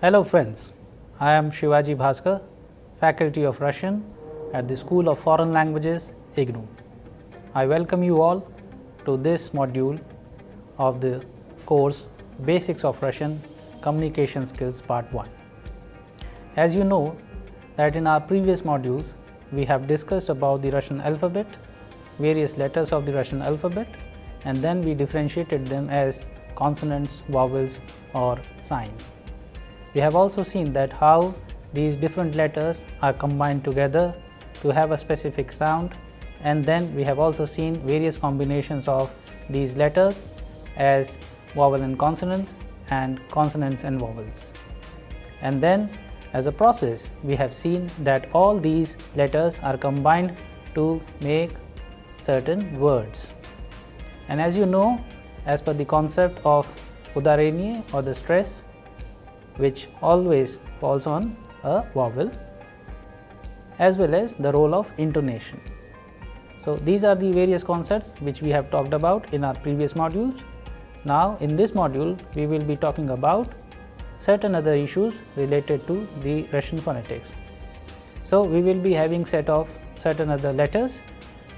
Hello friends, I am Shivaji Bhaskar, Faculty of Russian at the School of Foreign Languages, IGNOU. I welcome you all to this module of the course Basics of Russian Communication Skills Part 1. As you know that in our previous modules, we have discussed about the Russian alphabet, various letters of the Russian alphabet, and then we differentiated them as consonants, vowels or sign. We have also seen that how these different letters are combined together to have a specific sound, and then we have also seen various combinations of these letters as vowel and consonants and consonants and vowels. And then as a process, we have seen that all these letters are combined to make certain words. And as you know, as per the concept of udarenie or the stress, which always falls on a vowel, as well as the role of intonation. So, these are the various concepts which we have talked about in our previous modules. Now, in this module, we will be talking about certain other issues related to the Russian phonetics. So, we will be having set of certain other letters,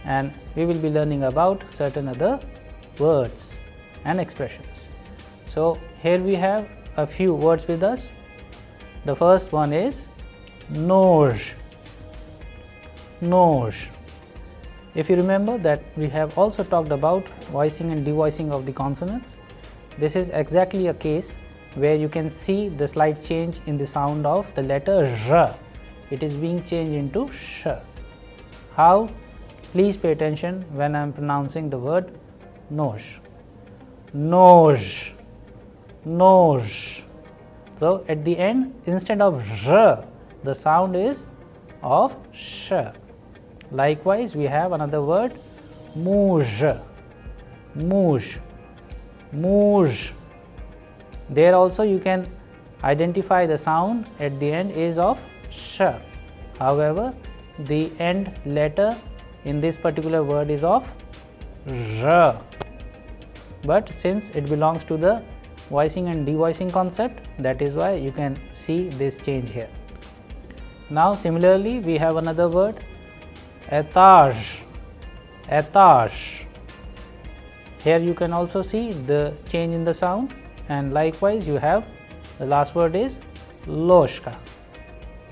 and we will be learning about certain other words and expressions. So, here we have a few words with us. The first one is Norge. Norge. If you remember that we have also talked about voicing and devoicing of the consonants, this is exactly a case where you can see the slight change in the sound of the letter R. It is being changed into sh. How? Please pay attention when I am pronouncing the word Norge. Norge. Norge. So, at the end, instead of R, the sound is of sh. Likewise, we have another word muj. Muj. Muj. There also you can identify the sound at the end is of sh. However, the end letter in this particular word is of r. But since it belongs to the voicing and devoicing concept, that is why you can see this change here. Now, similarly, we have another word etage. Etage. Here you can also see the change in the sound, and likewise you have the last word is loshka.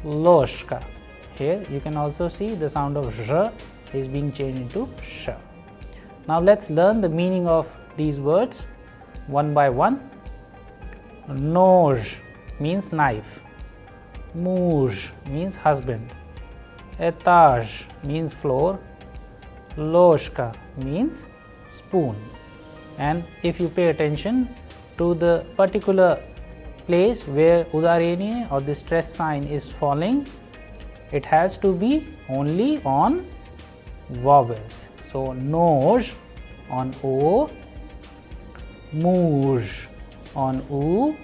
Loshka. Here you can also see the sound of r is being changed into sh. Now, let us learn the meaning of these words one by one. Noj means knife, muj means husband, etage means floor, loshka means spoon. And if you pay attention to the particular place where udarenie or the stress sign is falling, it has to be only on vowels. So, noj on o, muj on u,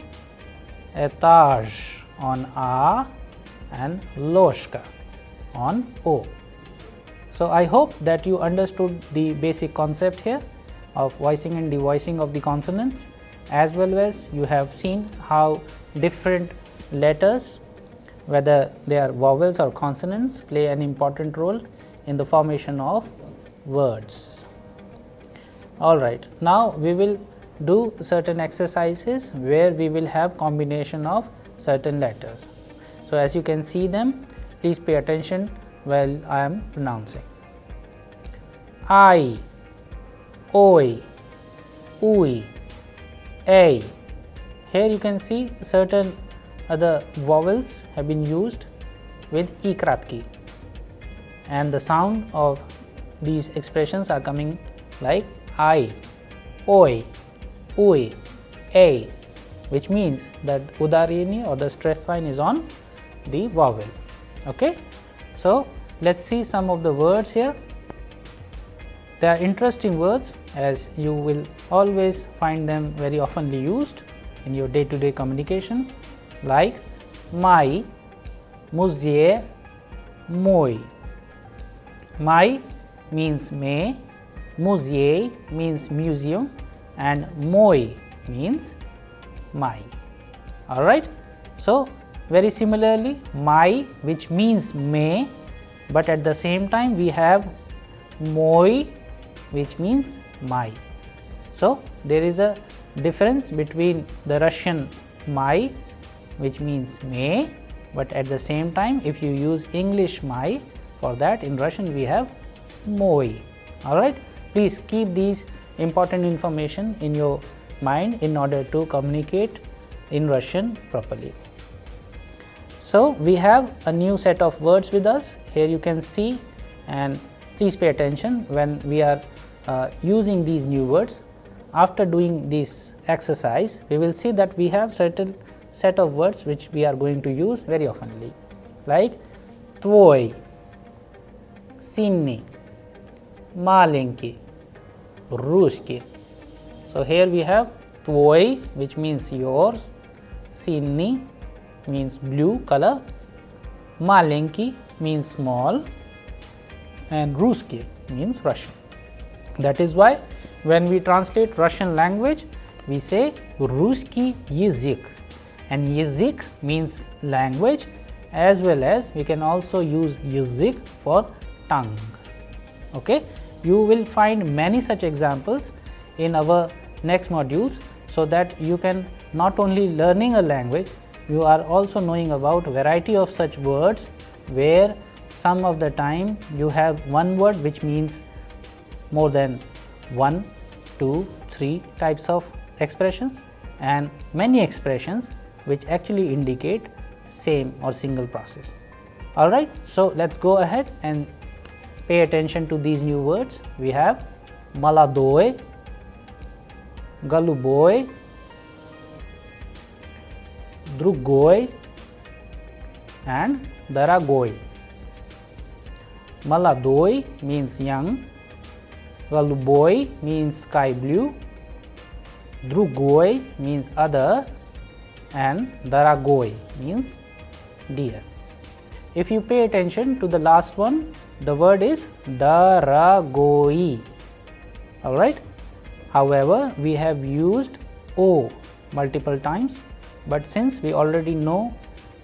etage on a, and loshka on o. So, I hope that you understood the basic concept here of voicing and devoicing of the consonants, as well as you have seen how different letters, whether they are vowels or consonants, play an important role in the formation of words. All right, now we will do certain exercises where we will have combination of certain letters. So, as you can see them, please pay attention while I am pronouncing. I, oi, ui, a. Here you can see certain other vowels have been used with e kratki, and the sound of these expressions are coming like I, oi, ui, a, which means that udarenie or the stress sign is on the vowel. Okay? So, let us see some of the words here. They are interesting words, as you will always find them very oftenly used in your day-to-day communication, like my, muzye, moi. My means may, muzye means museum, and moi means my. All right. So, very similarly, my, which means may, but at the same time we have moi, which means my. So, there is a difference between the Russian my, which means may, but at the same time if you use English my, for that in Russian we have moi. Alright, please keep these important information in your mind in order to communicate in Russian properly. So, we have a new set of words with us. Here you can see, and please pay attention when we are using these new words. After doing this exercise, we will see that we have certain set of words which we are going to use very oftenly, like tvoi, sinny, malenki, ruski. So, here we have tvoi, which means yours, sinny means blue color, malenki means small, and ruski means Russian. That is why when we translate Russian language, we say Ruski Yazyk, and Yazyk means language, as well as we can also use Yazyk for tongue. Okay? You will find many such examples in our next modules, so that you can not only learning a language, you are also knowing about variety of such words, where some of the time you have one word which means more than 1, 2, 3 types of expressions, and many expressions which actually indicate same or single process. Alright, so let us go ahead and pay attention to these new words. We have maladoy, galuboy, drugoy, and daragoy. Maladoy means young, galuboy means sky blue, drugoy means other, and daragoy means dear. If you pay attention to the last one, the word is daragoy. Alright. However, we have used O multiple times, but since we already know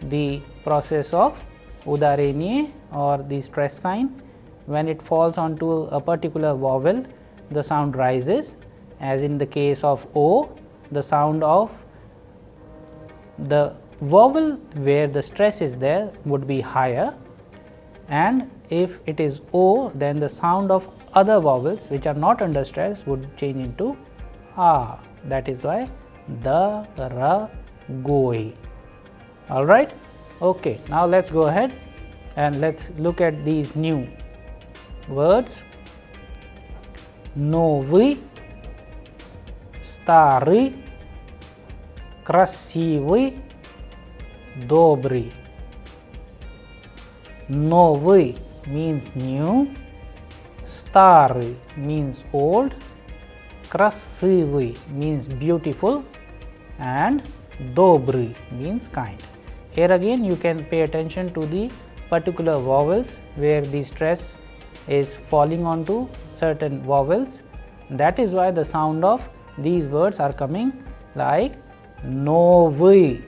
the process of udarenie or the stress sign, when it falls onto a particular vowel, the sound rises, as in the case of O, the sound of the vowel where the stress is there would be higher, and if it is O, then the sound of other vowels which are not under stress would change into A. That is why daragoi. Alright. Okay, now let us go ahead and let us look at these new words. Новый, старый, красивый, добрый. Новый means new, старый means old, красивый means beautiful, and добрый means kind. Here again you can pay attention to the particular vowels where the stress is falling onto certain vowels. That is why the sound of these words are coming like новый,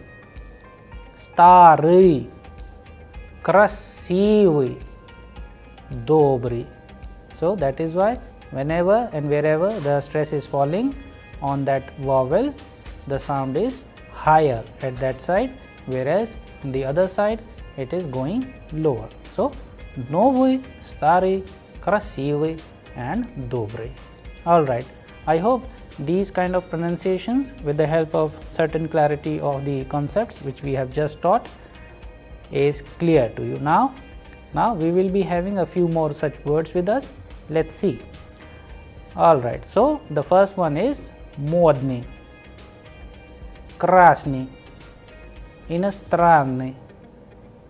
старый, красивый, добрый. So, that is why whenever and wherever the stress is falling on that vowel, the sound is higher at that side, whereas on the other side it is going lower. So, новый, старый, красивый, and добрый. Alright, I hope these kind of pronunciations, with the help of certain clarity of the concepts which we have just taught, is clear to you now. Now, we will be having a few more such words with us. Let us see. Alright, so the first one is модный, красный, иностранный,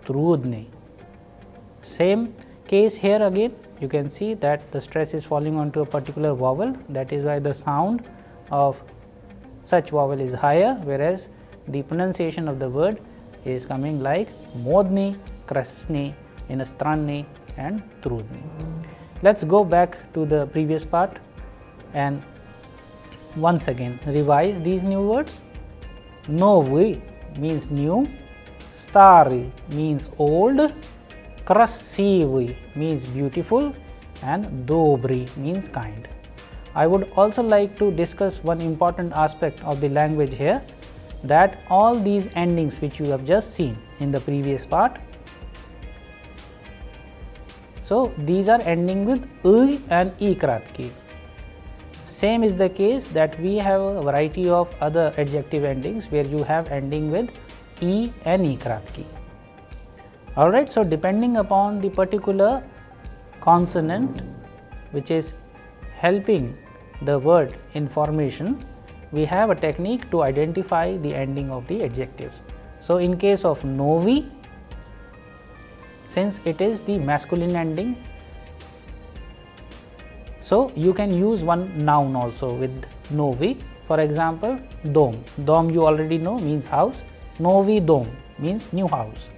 трудный. Same case here again, you can see that the stress is falling onto a particular vowel. That is why the sound of such vowel is higher, whereas the pronunciation of the word is coming like модный, красный, иностранный, and трудный. Let us go back to the previous part and once again revise these new words. Новый means new, Stary means old, krasivy means beautiful, and dobry means kind. I would also like to discuss one important aspect of the language here, that all these endings which you have just seen in the previous part, so these are ending with I and I kratki. Same is the case that we have a variety of other adjective endings where you have ending with I and I kratki. Alright, so depending upon the particular consonant which is helping the word in formation, we have a technique to identify the ending of the adjectives. So in case of novi, since it is the masculine ending, so you can use one noun also with novi. For example, dom. Dom you already know means house. Novi dom means new house.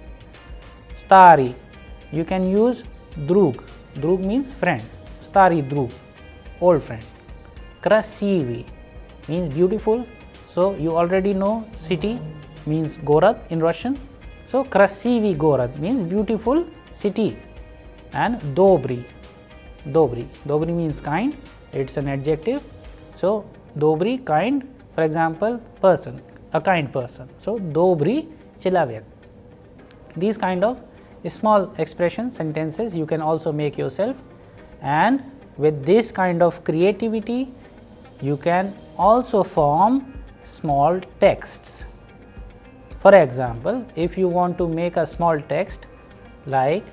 Stari, you can use drug. Drug means friend. Stari drug, old friend. Krasivi means beautiful. So you already know city means Gorod in Russian. So krasivi Gorod means beautiful city. And dobry. Dobry means kind, it's an adjective. So dobry, kind, for example, person, a kind person. So dobry chilavek. These kind of small expressions, sentences you can also make yourself, and with this kind of creativity you can also form small texts. For example, if you want to make a small text like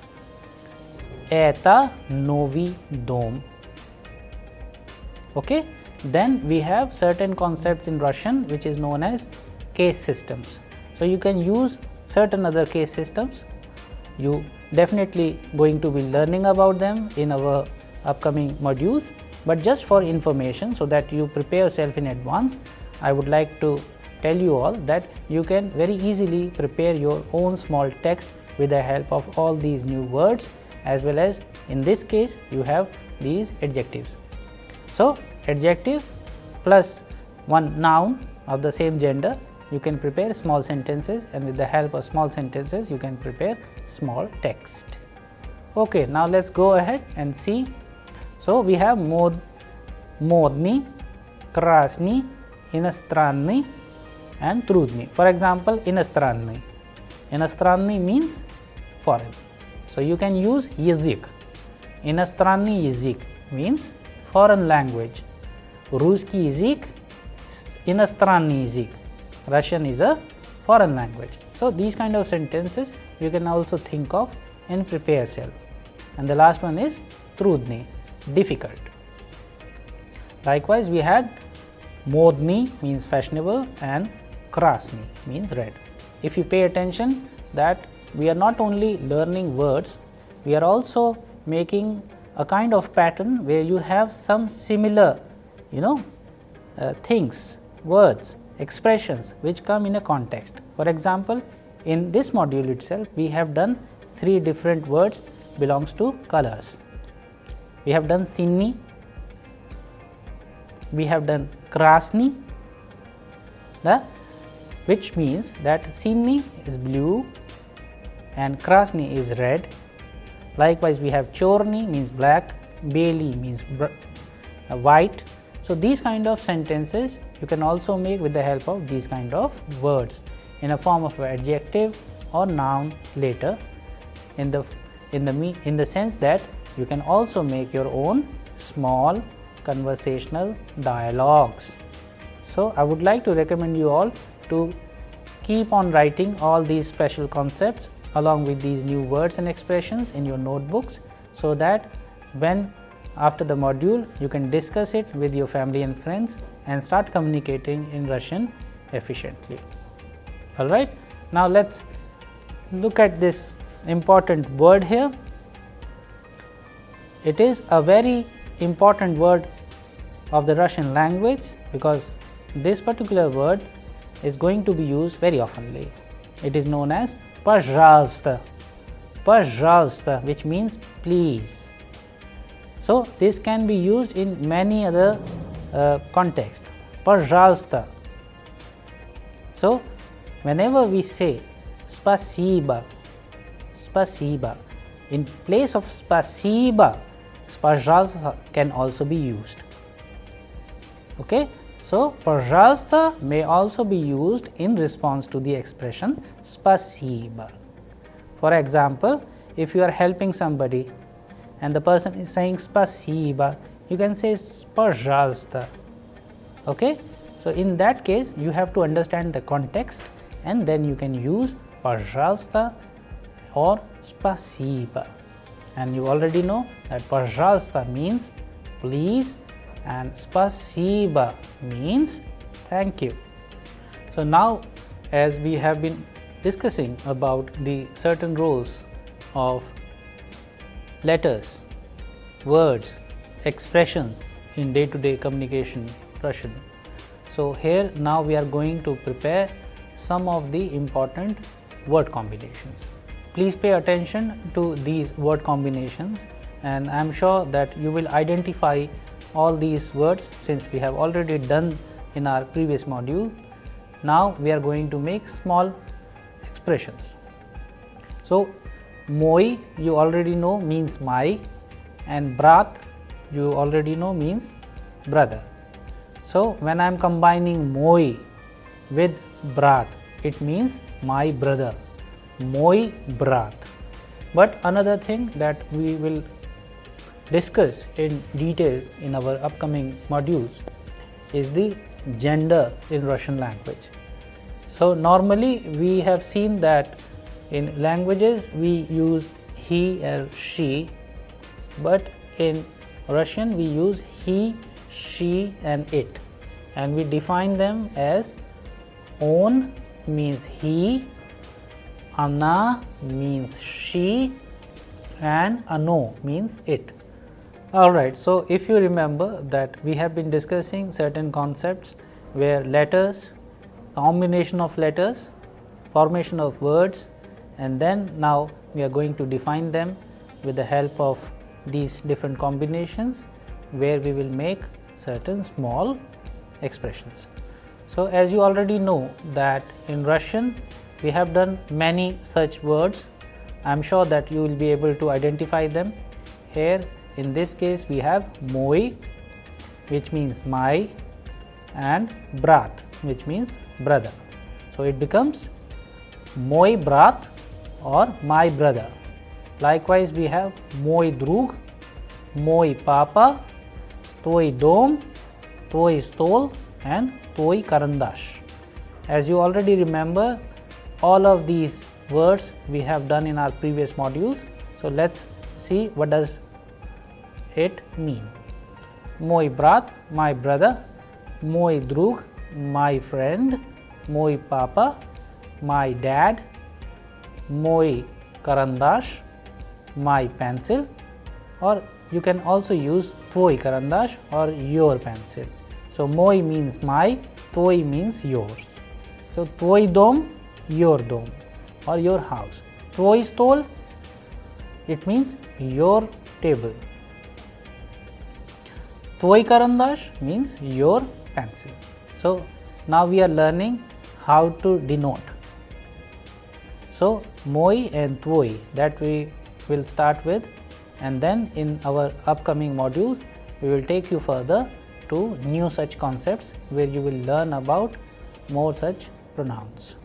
Eta novi dom, okay, then we have certain concepts in Russian which is known as case systems. So you can use certain other case systems. You definitely going to be learning about them in our upcoming modules, but just for information so that you prepare yourself in advance, I would like to tell you all that you can very easily prepare your own small text with the help of all these new words, as well as in this case you have these adjectives. So adjective plus one noun of the same gender, you can prepare small sentences, and with the help of small sentences you can prepare small text. Okay, now let's go ahead and see. So we have modny, krasny, inostranny and trudny. For example, inostranny. Inostranny means foreign. So you can use yazyk. Inostranny yazyk means foreign language. Ruski yazyk, inostranny yazyk. Russian is a foreign language. So these kind of sentences you can also think of and prepare yourself. And the last one is trudny, difficult. Likewise, we had modny means fashionable and krasny means red. If you pay attention that we are not only learning words, we are also making a kind of pattern where you have some similar things, words, expressions which come in a context. For example, in this module itself we have done 3 different words belongs to colors. We have done sinny, we have done krasny, which means that sinny is blue and krasny is red. Likewise, we have chorny means black, beli means white. So these kind of sentences you can also make with the help of these kind of words in a form of adjective or noun later, in the sense that you can also make your own small conversational dialogues. So I would like to recommend you all to keep on writing all these special concepts along with these new words and expressions in your notebooks, so that when after the module you can discuss it with your family and friends and start communicating in Russian efficiently. Alright, now let's look at this important word here. It is a very important word of the Russian language because this particular word is going to be used very oftenly. It is known as pожалуйста, pожалуйста, which means please. So this can be used in many other contexts. Пожалуйста. So whenever we say spasiba, spasiba. In place of spasiba, pожалуйста can also be used. Okay, so пожалуйста may also be used in response to the expression spasiba. For example, if you are helping somebody and the person is saying spasiba, you can say пожалуйста. Okay, so in that case you have to understand the context and then you can use пожалуйста or spasiba. And you already know that пожалуйста means please and spasiba means thank you. So now, as we have been discussing about the certain roles of letters, words, expressions in day-to-day communication Russian. So here now we are going to prepare some of the important word combinations. Please pay attention to these word combinations, and I am sure that you will identify all these words since we have already done in our previous module. Now we are going to make small expressions. So moi you already know means my, and brat you already know means brother. So when I am combining moi with brat, it means my brother, moi brat. But another thing that we will discuss in details in our upcoming modules is the gender in Russian language. So normally we have seen that in languages we use he or she, but in Russian we use he, she and it, and we define them as on means he, ana means she, and ano means it. Alright, so if you remember that we have been discussing certain concepts where letters, combination of letters, formation of words, and then now we are going to define them with the help of these different combinations where we will make certain small expressions. So as you already know that in Russian we have done many such words. I am sure that you will be able to identify them. Here in this case we have moi, which means my, and brat, which means brother. So it becomes moi brat or my brother. Likewise we have moi drug, moi papa, tvoi dom, tvoi stol and tvoi karandash. As you already remember, all of these words we have done in our previous modules. So let's see what does it mean. Moi brat, my brother, moi drug, my friend, moi papa, my dad, moi karandash, my pencil, or you can also use tvoi karandash or your pencil. So moi means my, tvoi means yours. So tvoi dom, your dome or your house. Tvoi stol, it means your table. Tvoi karandash means your pencil. So now we are learning how to denote. So moi and tvoi, that we will start with, and then in our upcoming modules we will take you further to new such concepts where you will learn about more such pronouns.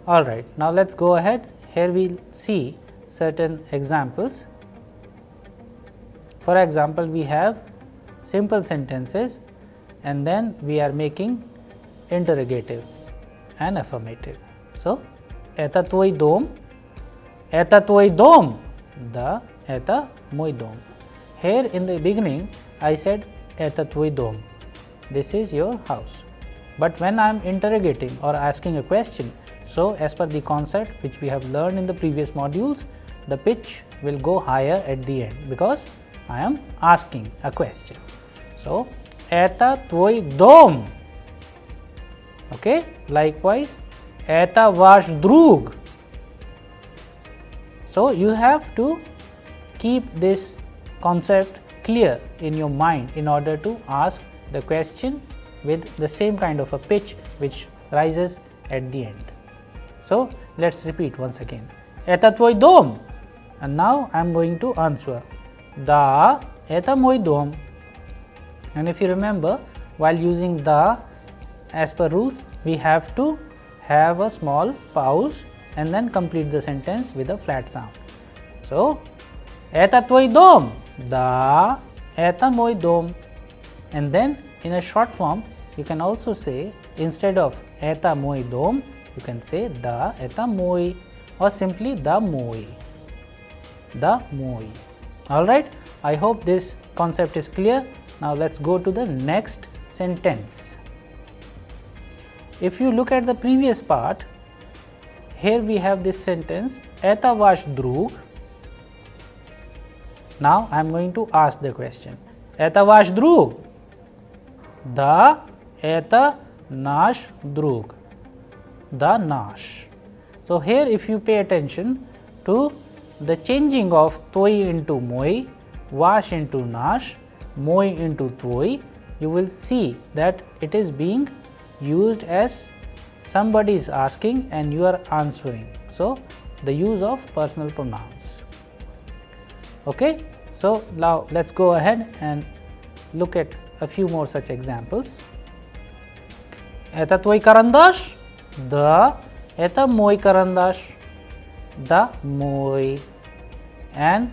Alright, now let's go ahead. Here we will see certain examples. For example, we have simple sentences and then we are making interrogative and affirmative. So, eta tvoi dom, eta tvoi dom, the eta moi dom. Here in the beginning I said eta tvoi dom, this is your house. But when I am interrogating or asking a question, so as per the concept which we have learned in the previous modules, the pitch will go higher at the end because I am asking a question. So, eta tvoi dom. Okay, likewise, eta vaš drug. So, you have to keep this concept clear in your mind in order to ask the question with the same kind of a pitch which rises at the end. So let's repeat once again. Это твой дом. And now I am going to answer. Да, это мой дом. And if you remember, while using the, as per rules, we have to have a small pause and then complete the sentence with a flat sound. So, это твой дом. Да, это мой дом. And then in a short form, you can also say, instead of это мой дом, you can say да, это мой, or simply да мой. Да мой. Alright, I hope this concept is clear. Now let's go to the next sentence. If you look at the previous part, here we have this sentence, это ваш друг. Now I am going to ask the question. Это ваш друг? Да, это наш друг. Да, наш. So here if you pay attention to the changing of твой into мой, ваш into наш, мой into твой, you will see that it is being used as somebody is asking and you are answering. So the use of personal pronouns. Okay, so now let's go ahead and look at a few more such examples. Это твой карандаш? Да, это мой карандаш. Да, мой. And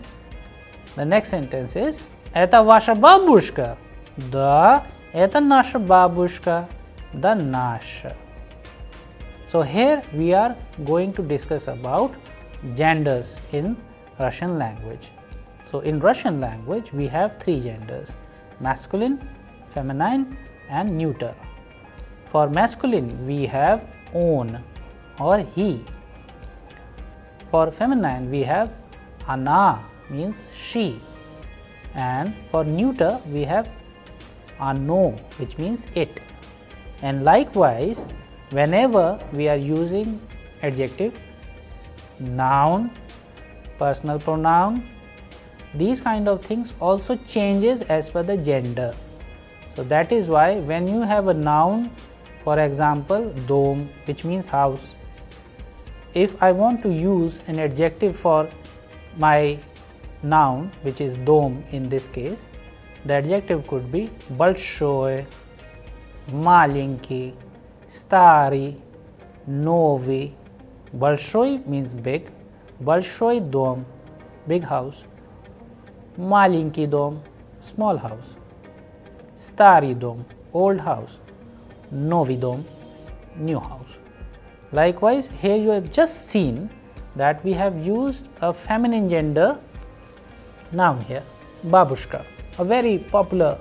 the next sentence is, это ваша бабушка? Да, это наша бабушка. Да, наша. So here we are going to discuss about genders in Russian language. So in Russian language we have three genders: masculine, feminine and neuter. For masculine we have on or he. For feminine we have ana, means she, and for neuter we have ano, which means it. And likewise, whenever we are using adjective, noun, personal pronoun, these kind of things also changes as per the gender. So that is why when you have a noun, for example dom, which means house, if I want to use an adjective for my noun, which is dom in this case, the adjective could be большой, маленький, старый, новый. Большой means big, большой дом, big house, маленький дом, small house, старый дом, old house, новый дом, new house. Likewise, here you have just seen that we have used a feminine gender noun here, babushka, a very popular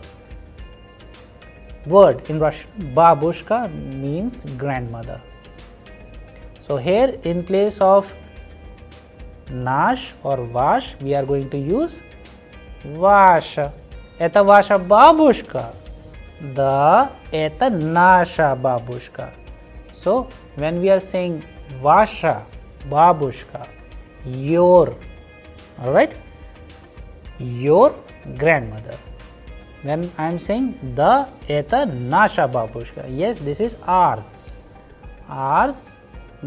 word in Russian. Babushka means grandmother. So here in place of nash or vash, we are going to use ваша. Это ваша бабушка? Да, это наша бабушка. So when we are saying ваша бабушка, your, alright, your grandmother. Then I am saying да, это наша бабушка. Yes, this is ours. Ours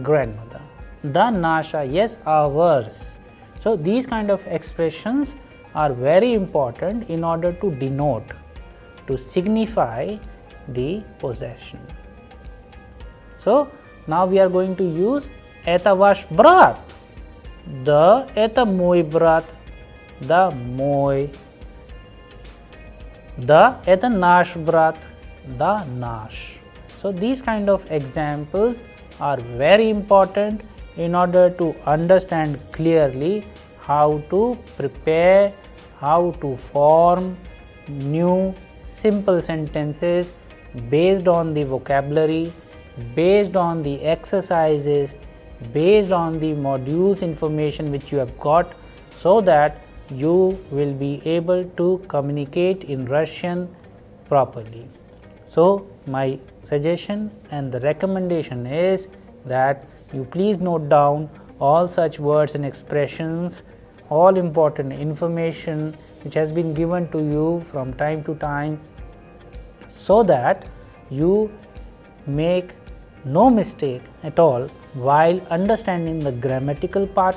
grandmother. Да, наша, yes, ours. So these kind of expressions are very important in order to denote, to signify the possession. So now we are going to use это ваш брат? Да, это мой брат. Да, мой. Да, это наш брат. Да, наш. So these kind of examples are very important in order to understand clearly how to prepare, how to form new simple sentences based on the vocabulary, based on the exercises, based on the modules information which you have got, so that you will be able to communicate in Russian properly. So my suggestion and the recommendation is that you please note down all such words and expressions, all important information which has been given to you from time to time, so that you make no mistake at all while understanding the grammatical part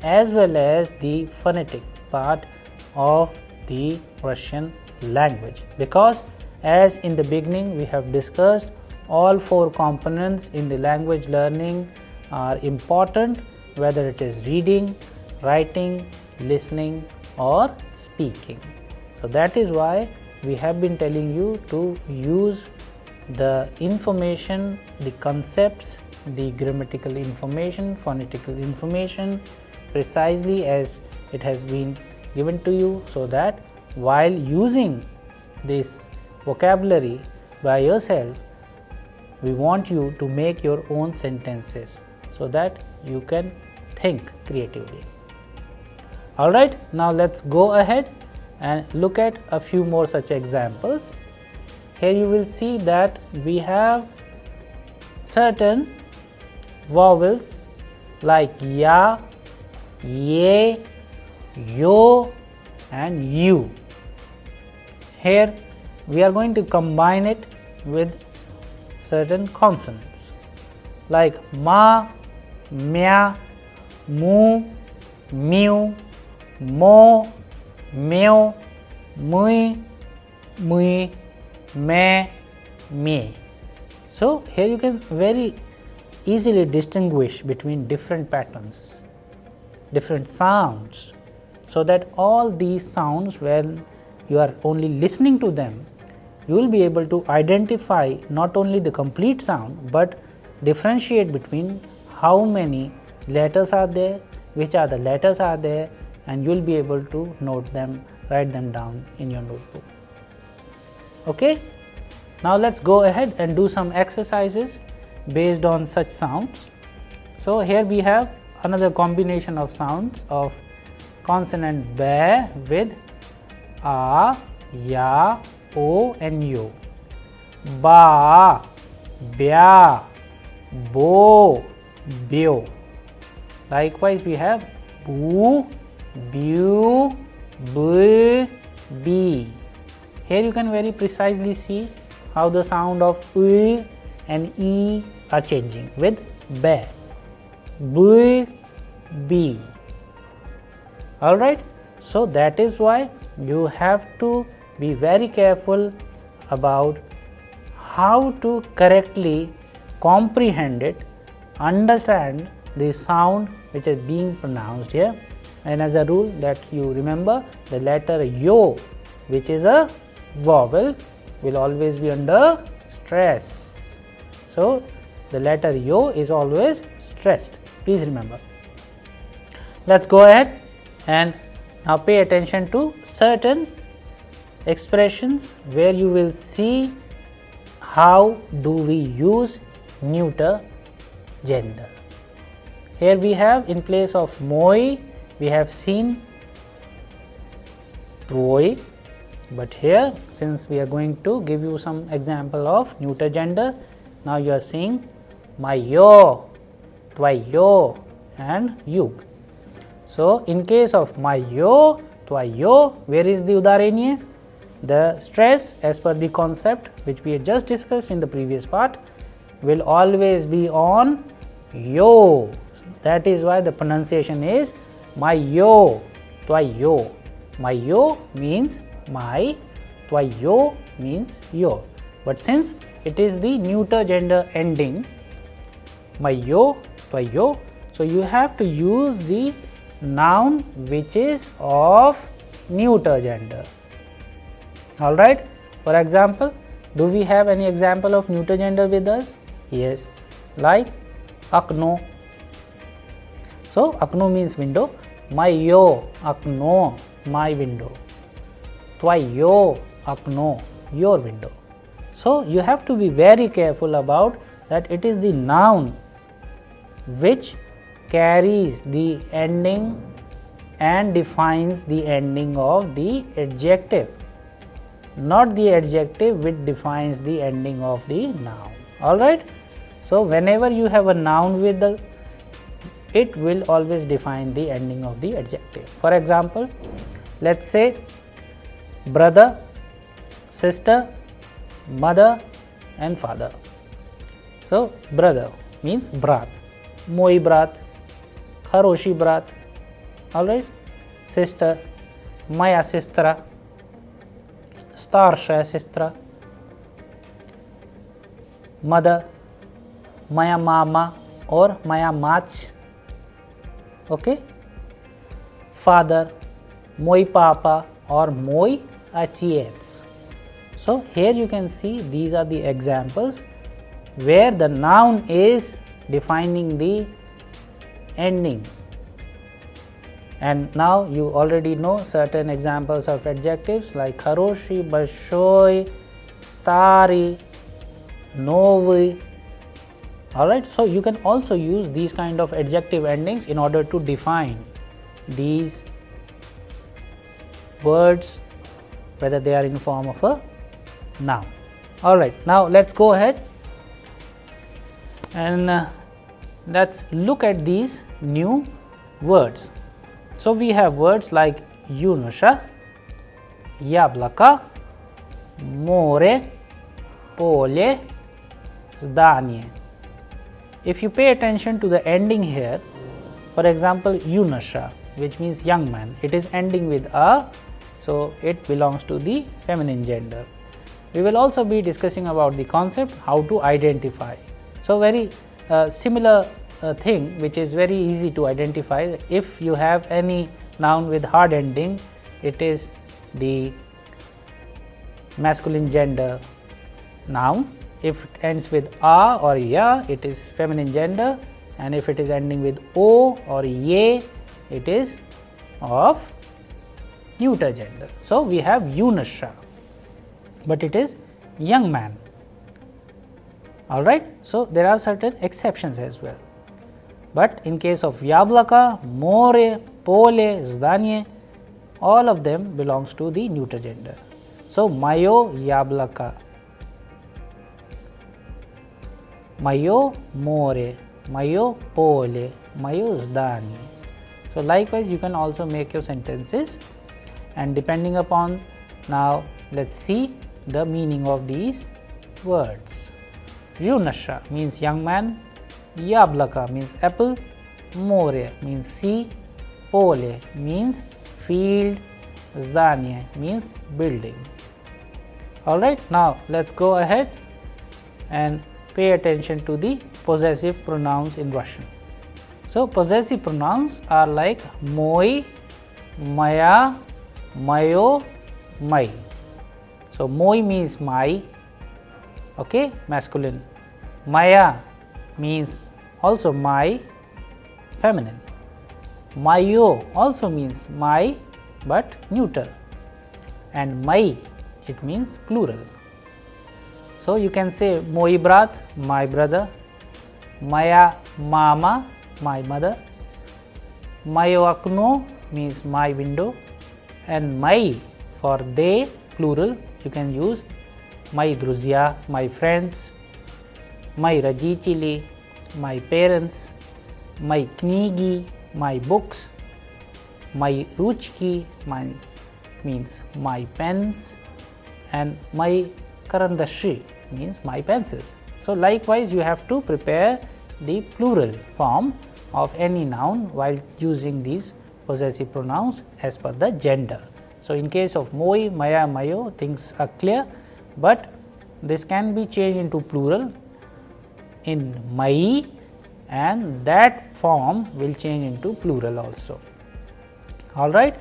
as well as the phonetic part of the Russian language, because as in the beginning we have discussed, all four components in the language learning are important, whether it is reading, writing, listening or speaking. So that is why we have been telling you to use the information, the concepts, the grammatical information, phonetical information precisely as it has been given to you, so that while using this vocabulary by yourself, we want you to make your own sentences so that you can think creatively. Alright, now let's go ahead and look at a few more such examples. Here you will see that we have certain vowels like ya, ye, yo and you. Here we are going to combine it with certain consonants like ma, mya, mu, mu, mo, meo, mui, mui, me, me. So here you can very easily distinguish between different patterns, different sounds, so that all these sounds, when you are only listening to them, you will be able to identify not only the complete sound but differentiate between how many letters are there, which are the letters are there, and you will be able to note them, write them down in your notebook. Okay, now let's go ahead and do some exercises based on such sounds. So here we have another combination of sounds of consonant ba with a, ya, o and yo. Ba, bya, bo, byo. Likewise we have bu, bu, bu, bi. Here you can very precisely see how the sound of u and e are changing with ba, bu, bi. Alright, so that is why you have to be very careful about how to correctly comprehend it, understand the sound which is being pronounced here, and as a rule that you remember, the letter yo, which is a vowel, will always be under stress. So the letter yo is always stressed, please remember. Let's go ahead and now pay attention to certain expressions where you will see how do we use neuter gender. Here we have, in place of moi, we have seen tvoi, but here since we are going to give you some example of neuter gender, now you are seeing my yo, tvayo and yug. So in case of my yo, tvayo, where is the udarenya? The stress as per the concept which we had just discussed in the previous part will always be on yo. That is why the pronunciation is my yo, tvayo. My yo means my, tvayo means your. But since it is the neuter gender ending, my yo, tvayo, so you have to use the noun which is of neuter gender. Alright, for example, do we have any example of neuter gender with us? Yes, like akno. So akno means window, my yo, akno, my window, tvayo, akno, your window. So you have to be very careful about that it is the noun which carries the ending and defines the ending of the adjective, not the adjective which defines the ending of the noun. Alright, so whenever you have a noun with the, it will always define the ending of the adjective. For example, let's say brother, sister, mother and father. So brother means brat, moi brat, kharoshi brat. Alright, sister, moja sestra, starshaya sestra, mother, moja mama or moja mać. Okay, father, moi papa or moi ojciec. So here you can see these are the examples where the noun is defining the ending. And now you already know certain examples of adjectives like хороший, большой, старый, новый. Alright, so you can also use these kind of adjective endings in order to define these words, whether they are in form of a noun. Alright, now let's go ahead and let's look at these new words. So we have words like юноша, яблоко, море, поле, здание. If you pay attention to the ending here, for example, юноша, which means young man, it is ending with a, so it belongs to the feminine gender. We will also be discussing about the concept how to identify. So very similar thing which is very easy to identify. If you have any noun with hard ending, it is the masculine gender noun. If it ends with a or ya, it is feminine gender, and if it is ending with o or ye, it is of neuter gender. So we have юноша, but it is young man. Alright, so there are certain exceptions as well. But in case of яблоко, море, поле, здание, all of them belongs to the neuter gender. So мое яблоко, мое море, мое поле, мое здание. So likewise you can also make your sentences, and depending upon, now let's see the meaning of these words. Юноша means young man, яблоко means apple, море means sea, поле means field, здание means building. Alright, now let's go ahead and pay attention to the possessive pronouns in Russian. So possessive pronouns are like мой, моя, мое, мой. So мой means my, okay, masculine. Моя means also my, feminine. Мое also means my but neuter, and мой, it means plural. So you can say мой брат, my brother, моя мама, my mother, мое окно means my window, and мои for they, plural, you can use мои друзья, my friends, мои родители, my parents, мои книги, my books, мои ручки, my means my pens, and мои карандаши means my pencils. So likewise you have to prepare the plural form of any noun while using these possessive pronouns as per the gender. So in case of moi, maya, mayo, things are clear, but this can be changed into plural in mai, and that form will change into plural also. Alright,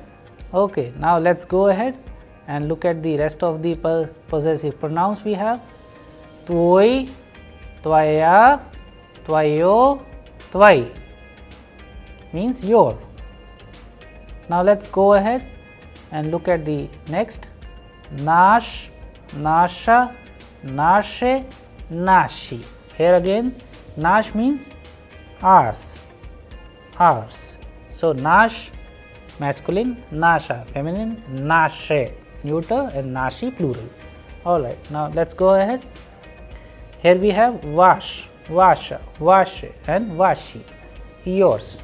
okay, now let's go ahead and look at the rest of the possessive pronouns we have. Твой, твоя, твое, твои means your. Now let's go ahead and look at the next. Наш, наша, наше, наши. Here again, наш means ours, ours. So наш masculine, наша feminine, наше neuter, and наши plural. Alright, now let's go ahead. Here we have wash, washa, washe, and washi, yours.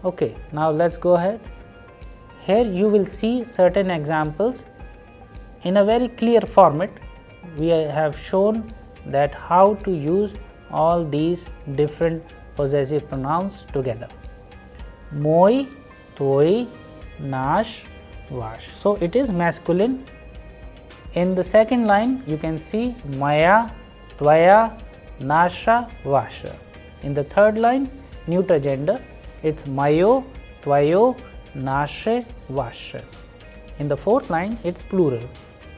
Okay, now let's go ahead. Here you will see certain examples in a very clear format. We have shown that how to use all these different possessive pronouns together. Moi, toi, nash, vash. So it is masculine. In the second line you can see maya, tvaya, nasha, vasha. In the third line, neuter gender, it's mayo, tvayo, nashe, vashe. In the fourth line, it's plural,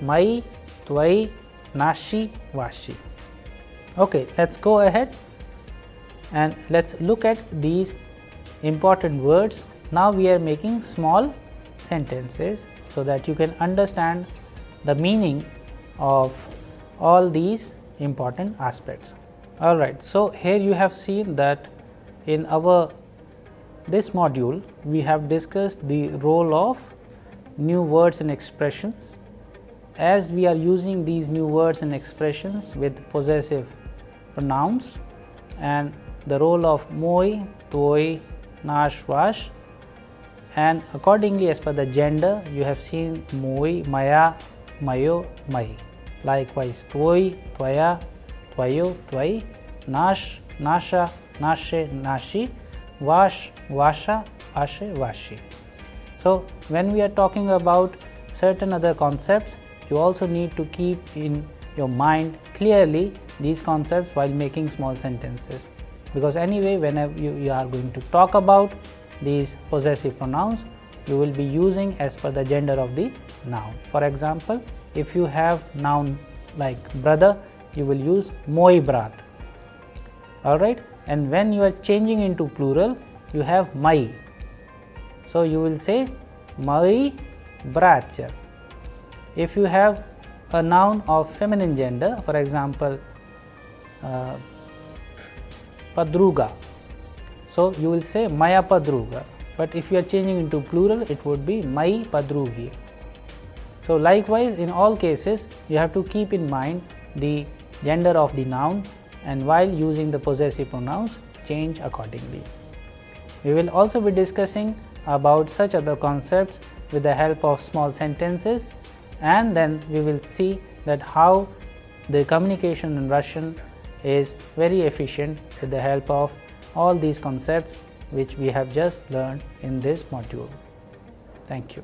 mai, tvai, nashi, vashi. Okay, let's go ahead and let's look at these important words. Now we are making small sentences so that you can understand the meaning of all these important aspects. Alright, so here you have seen that in this module we have discussed the role of new words and expressions. As we are using these new words and expressions with possessive pronouns and the role of moi, toi, nash, vash, and accordingly as per the gender you have seen moi, maya, mayo, mai. Likewise toi, tvaya, tvayo, tvai, nash, nasha, nashe, nashi, vash, vasha, vashe, vashi. So when we are talking about certain other concepts, you also need to keep in your mind clearly these concepts while making small sentences, because anyway whenever you are going to talk about these possessive pronouns, you will be using as per the gender of the noun. For example, if you have noun like brother, you will use moi brat. Alright, and when you are changing into plural, you have mai. So you will say mai bratya. If you have a noun of feminine gender, for example padruga, so you will say maya padruga, but if you are changing into plural, it would be mai padrugi. So likewise in all cases you have to keep in mind the gender of the noun, and while using the possessive pronouns change accordingly. We will also be discussing about such other concepts with the help of small sentences, and then we will see that how the communication in Russian is very efficient with the help of all these concepts which we have just learned in this module. Thank you.